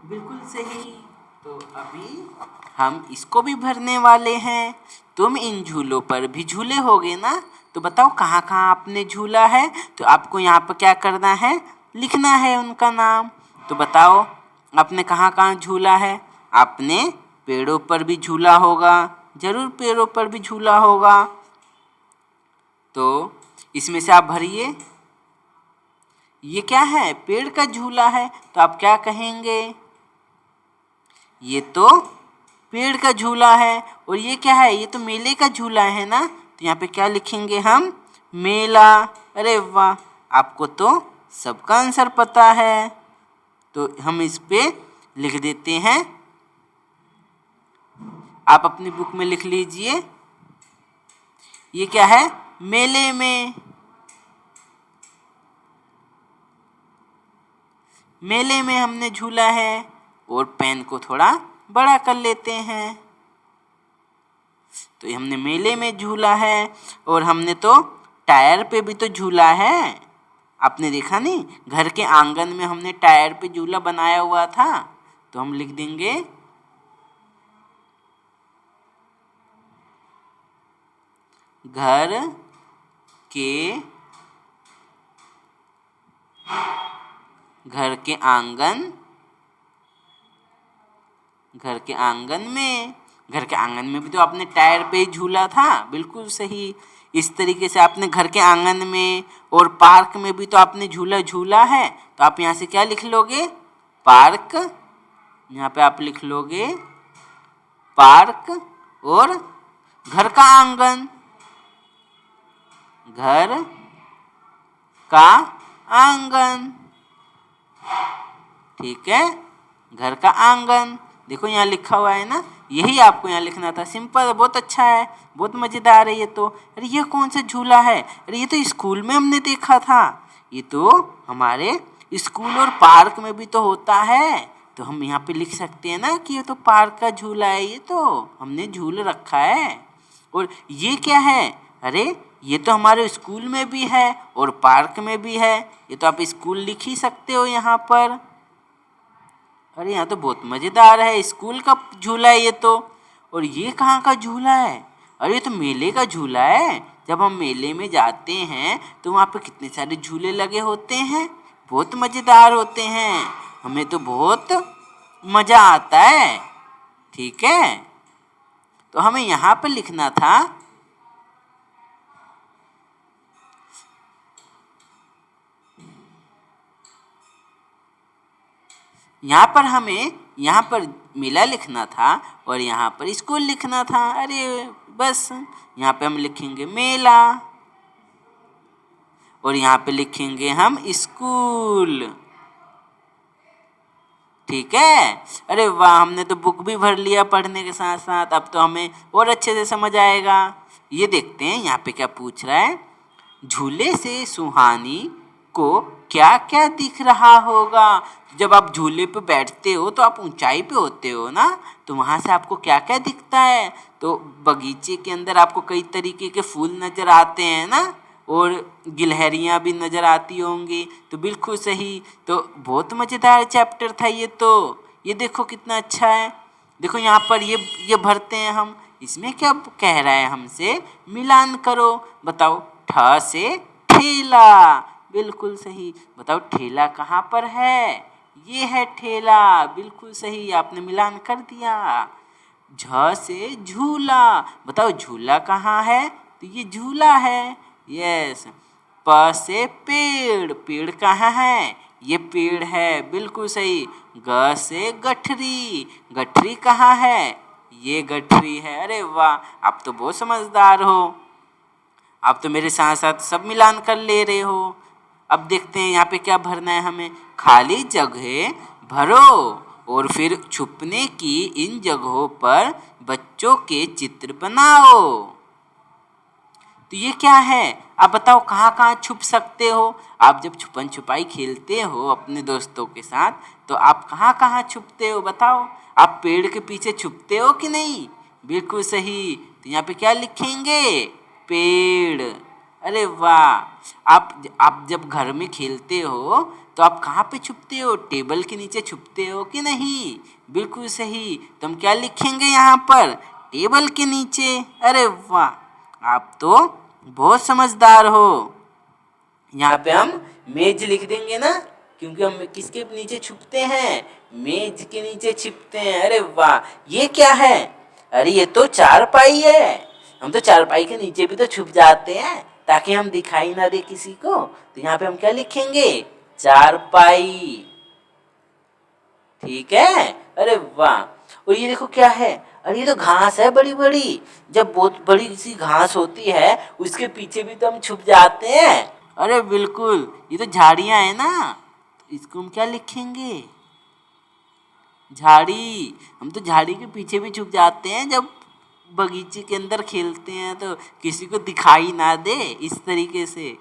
बिल्कुल सही। तो अभी हम इसको भी भरने वाले हैं। तुम इन झूलों पर भी झूले होगे ना? तो बताओ कहाँ कहाँ आपने झूला है। तो आपको यहाँ पर क्या करना है, लिखना है उनका नाम। तो बताओ आपने कहाँ कहाँ झूला है। आपने पेड़ों पर भी झूला होगा, जरूर पेड़ों पर भी झूला होगा। तो इसमें से आप भरिए। ये क्या है, पेड़ का झूला है। तो आप क्या कहेंगे, ये तो पेड़ का झूला है। और ये क्या है, ये तो मेले का झूला है ना। तो यहाँ पे क्या लिखेंगे हम, मेला। अरे वाह, आपको तो सबका आंसर पता है। तो हम इस पे लिख देते हैं, आप अपनी बुक में लिख लीजिए। ये क्या है, मेले में। मेले में हमने झूला है। और पेन को थोड़ा बड़ा कर लेते हैं। तो हमने मेले में झूला है। और हमने तो टायर पे भी तो झूला है। आपने देखा नहीं, घर के आंगन में हमने टायर पे झूला बनाया हुआ था। तो हम लिख देंगे, घर के आंगन, घर के आंगन में। घर के आंगन में भी तो आपने टायर पे ही झूला था। बिल्कुल सही। इस तरीके से आपने घर के आंगन में और पार्क में भी तो आपने झूला झूला है। तो आप यहाँ से क्या लिख लोगे, पार्क। यहाँ पे आप लिख लोगे पार्क। और घर का आंगन, घर का आंगन। ठीक है, घर का आंगन। देखो यहाँ लिखा हुआ है ना, यही आपको यहाँ लिखना था। सिंपल, बहुत अच्छा है, बहुत मज़ेदार है ये तो। अरे ये कौन सा झूला है, अरे ये तो स्कूल में हमने देखा था। ये तो हमारे स्कूल और पार्क में भी तो होता है। तो हम यहाँ पे लिख सकते हैं ना कि ये तो पार्क का झूला है, ये तो हमने झूल रखा है। और ये क्या है, अरे ये तो हमारे स्कूल में भी है और पार्क में भी है। ये तो आप स्कूल लिख ही सकते हो यहाँ पर। अरे यहाँ तो बहुत मज़ेदार है, स्कूल का झूला है ये तो। और ये कहाँ का झूला है, अरे ये तो मेले का झूला है। जब हम मेले में जाते हैं तो वहाँ पे कितने सारे झूले लगे होते हैं, बहुत मज़ेदार होते हैं। हमें तो बहुत मज़ा आता है। ठीक है, तो हमें यहाँ पर लिखना था, यहाँ पर मेला लिखना था और यहाँ पर स्कूल लिखना था। अरे बस यहाँ पे हम लिखेंगे मेला और यहाँ पे लिखेंगे हम स्कूल। ठीक है, अरे वाह, हमने तो बुक भी भर लिया पढ़ने के साथ साथ। अब तो हमें और अच्छे से समझ आएगा। ये देखते हैं यहाँ पे क्या पूछ रहा है, झूले से सुहानी को क्या क्या दिख रहा होगा। जब आप झूले पे बैठते हो तो आप ऊंचाई पे होते हो ना, तो वहाँ से आपको क्या क्या दिखता है। तो बगीचे के अंदर आपको कई तरीके के फूल नज़र आते हैं ना, और गिलहरियाँ भी नज़र आती होंगी। तो बिल्कुल सही। तो बहुत मज़ेदार चैप्टर था ये तो। ये देखो कितना अच्छा है। देखो यहाँ पर ये भरते हैं हम। इसमें क्या कह रहा है हमसे, मिलान करो। बताओ, ठ से ठेला। बिल्कुल सही। बताओ ठेला कहाँ पर है, ये है ठेला। बिल्कुल सही, आपने मिलान कर दिया। झ से झूला। बताओ झूला कहाँ है, तो ये झूला है। यस। प से पेड़। पेड़ कहाँ है, ये पेड़ है। बिल्कुल सही। ग से गठरी। गठरी कहाँ है, ये गठरी है। अरे वाह, आप तो बहुत समझदार हो। आप तो मेरे साथ साथ सब मिलान कर ले रहे हो। अब देखते हैं यहाँ पे क्या भरना है हमें। खाली जगह भरो और फिर छुपने की इन जगहों पर बच्चों के चित्र बनाओ। तो ये क्या है, आप बताओ कहाँ कहाँ छुप सकते हो। आप जब छुपन छुपाई खेलते हो अपने दोस्तों के साथ, तो आप कहाँ कहाँ छुपते हो बताओ। आप पेड़ के पीछे छुपते हो कि नहीं। बिल्कुल सही। तो यहाँ पे क्या लिखेंगे, पेड़। अरे वाह! आप जब घर में खेलते हो तो आप कहाँ पे छुपते हो? टेबल के नीचे छुपते हो कि नहीं? बिल्कुल सही। तो हम क्या लिखेंगे यहाँ पर? टेबल के नीचे। अरे वाह! आप तो बहुत समझदार हो। यहाँ पे हम मेज लिख देंगे ना, क्योंकि हम किसके नीचे छुपते हैं? मेज के नीचे छिपते हैं। अरे वाह! ये क्या है? अरे ये तो चारपाई है। हम तो चारपाई के नीचे भी तो छुप जाते हैं ताकि हम दिखाई ना दे किसी को। तो यहाँ पे हम क्या लिखेंगे? चारपाई। ठीक है। अरे वाह! और ये देखो क्या है? अरे ये तो घास है बड़ी बड़ी। जब बहुत बड़ी सी घास होती है उसके पीछे भी तो हम छुप जाते हैं। अरे बिल्कुल, ये तो झाड़ियां है ना, तो इसको हम क्या लिखेंगे? झाड़ी। हम तो झाड़ी के पीछे भी छुप जाते हैं जब बगीचे के अंदर खेलते हैं, तो किसी को दिखाई ना दे, इस तरीके से।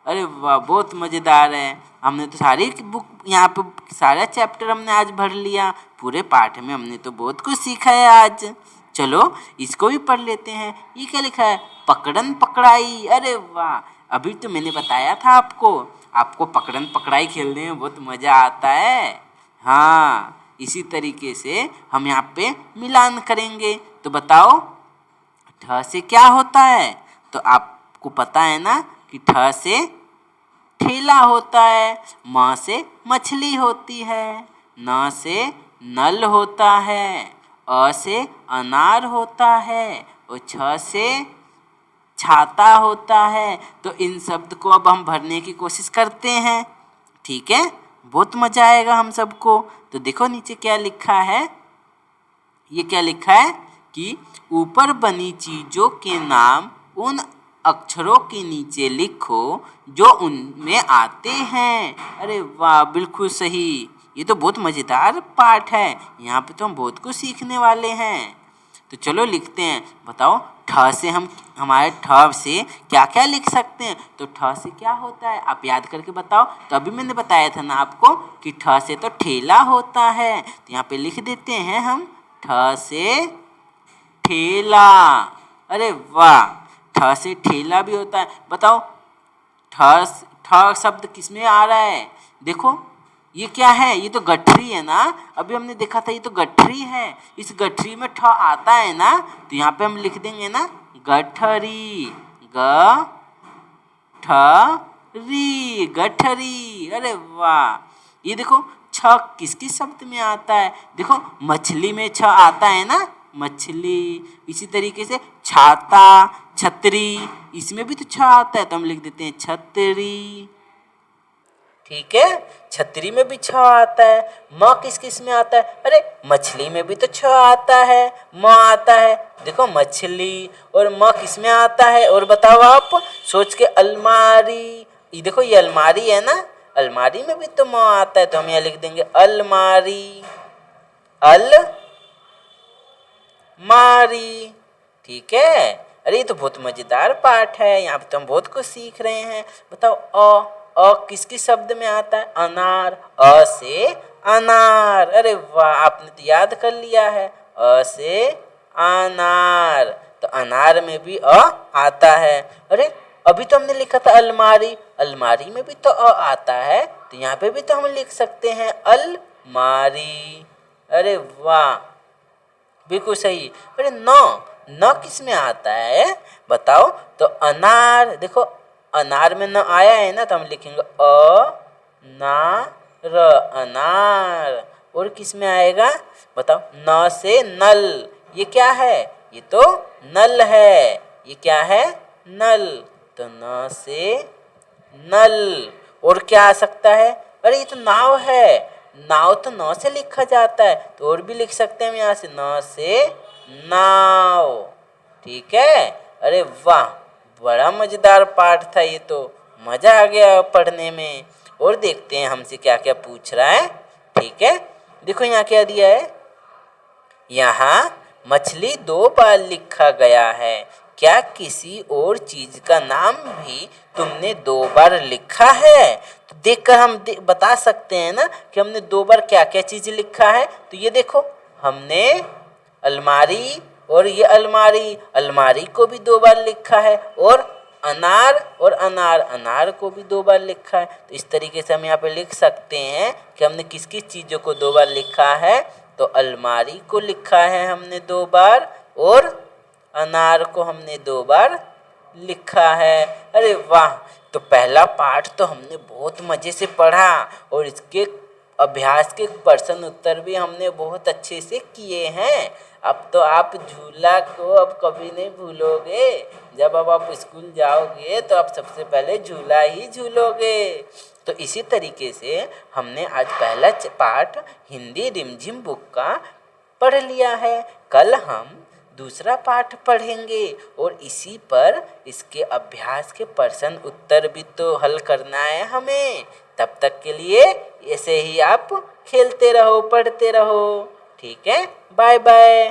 अरे वाह, बहुत मज़ेदार है। हमने तो सारी बुक यहाँ पे सारा चैप्टर हमने आज भर लिया। पूरे पाठ में हमने तो बहुत कुछ सीखा है आज। चलो इसको भी पढ़ लेते हैं। ये क्या लिखा है? पकड़न पकड़ाई। अरे वाह! अभी तो मैंने बताया था आपको पकड़न पकड़ाई खेलने में बहुत मज़ा आता है। हाँ, इसी तरीके से हम यहाँ पे मिलान करेंगे। तो बताओ, ठ से क्या होता है? तो आपको पता है ना कि ठ से ठेला होता है, म से मछली होती है, न से नल होता है, अ से अनार होता है और छ से छाता होता है। तो इन शब्द को अब हम भरने की कोशिश करते हैं। ठीक है, बहुत मजा आएगा हम सबको। तो देखो नीचे क्या लिखा है। ये क्या लिखा है कि ऊपर बनी चीजों के नाम उन अक्षरों के नीचे लिखो जो उनमें आते हैं। अरे वाह, बिल्कुल सही। ये तो बहुत मजेदार पाठ है। यहाँ पे तो हम बहुत कुछ सीखने वाले हैं। तो चलो लिखते हैं। बताओ, ठ से हम हमारे ठ से क्या क्या लिख सकते हैं? तो ठ से क्या होता है आप याद करके बताओ। तो अभी मैंने बताया था ना आपको कि ठ से तो ठेला होता है। तो यहाँ पे लिख देते हैं हम ठ से ठेला। अरे वाह, ठ से ठेला भी होता है। बताओ, ठ शब्द किस में आ रहा है? देखो ये क्या है? ये तो गठरी है ना। अभी हमने देखा था ये तो गठरी है। इस गठरी में ठ आता है ना, तो यहाँ पे हम लिख देंगे ना गठरी। ग ठ री, गठरी। अरे वाह! ये देखो छ किस किस शब्द में आता है? देखो मछली में छ आता है ना, मछली। इसी तरीके से छाता, छतरी, इसमें भी तो छ आता है, तो हम लिख देते हैं छतरी। ठीक है, छतरी में भी छ आता है। म किस किस में आता है? अरे मछली में भी तो छ आता है, म आता है। देखो मछली। और म किस में आता है? और बताओ आप सोच के। अलमारी। ये देखो ये अलमारी है ना, अलमारी में भी तो म आता है, तो हम यहाँ लिख देंगे अलमारी। मारी। ठीक है। अरे ये तो बहुत मजेदार पाठ है। यहाँ पे तो हम बहुत कुछ सीख रहे हैं। बताओ, अ किस किस शब्द में आता है? अनार। अ से अनार। अरे वाह, आपने तो याद कर लिया है। अ से अनार। तो अनार में भी अ आता है। अरे अभी तो हमने लिखा था अलमारी, अलमारी में भी तो अ आता है, तो यहाँ पे भी तो हम लिख सकते हैं अलमारी। अरे वाह, बिल्कुल सही। अरे न किस में आता है? बताओ। तो अनार। देखो अनार में न आया है ना, तो हम लिखेंगे अनार, अनार। और किस में आएगा? बताओ। न से नल। ये क्या है? ये तो नल है। ये क्या है? नल। तो न से नल। और क्या आ सकता है? अरे ये तो नाव है। नाव तो नौ से लिखा जाता है, तो और भी लिख सकते हैं हम यहाँ से, न से नाव। ठीक है। अरे वाह, बड़ा मजेदार पाठ था ये तो। मजा आ गया पढ़ने में। और देखते हैं हमसे क्या क्या पूछ रहा है। ठीक है, देखो यहाँ क्या दिया है। यहाँ मछली 2 बार लिखा गया है। क्या किसी और चीज का नाम भी तुमने 2 बार लिखा है? तो देखकर हम बता सकते हैं ना कि हमने 2 बार क्या क्या चीज लिखा है। तो ये देखो, हमने अलमारी और ये अलमारी, अलमारी को भी 2 बार लिखा है। और अनार और अनार, अनार को भी 2 बार लिखा है। तो इस तरीके से हम यहाँ पे लिख सकते हैं कि हमने किस किस चीज़ों को 2 बार लिखा है। तो अलमारी को लिखा है हमने 2 बार और अनार को हमने 2 बार लिखा है। अरे वाह! तो पहला पाठ तो हमने बहुत मज़े से पढ़ा और इसके अभ्यास के प्रश्न उत्तर भी हमने बहुत अच्छे से किए हैं। अब तो आप झूला को अब कभी नहीं भूलोगे। जब अब आप स्कूल जाओगे तो आप सबसे पहले झूला ही झूलोगे। तो इसी तरीके से हमने आज पहला पाठ हिंदी रिमझिम बुक का पढ़ लिया है। कल हम दूसरा पाठ पढ़ेंगे और इसी पर इसके अभ्यास के प्रश्न उत्तर भी तो हल करना है हमें। तब तक के लिए ऐसे ही आप खेलते रहो, पढ़ते रहो। ठीक है, बाय बाय।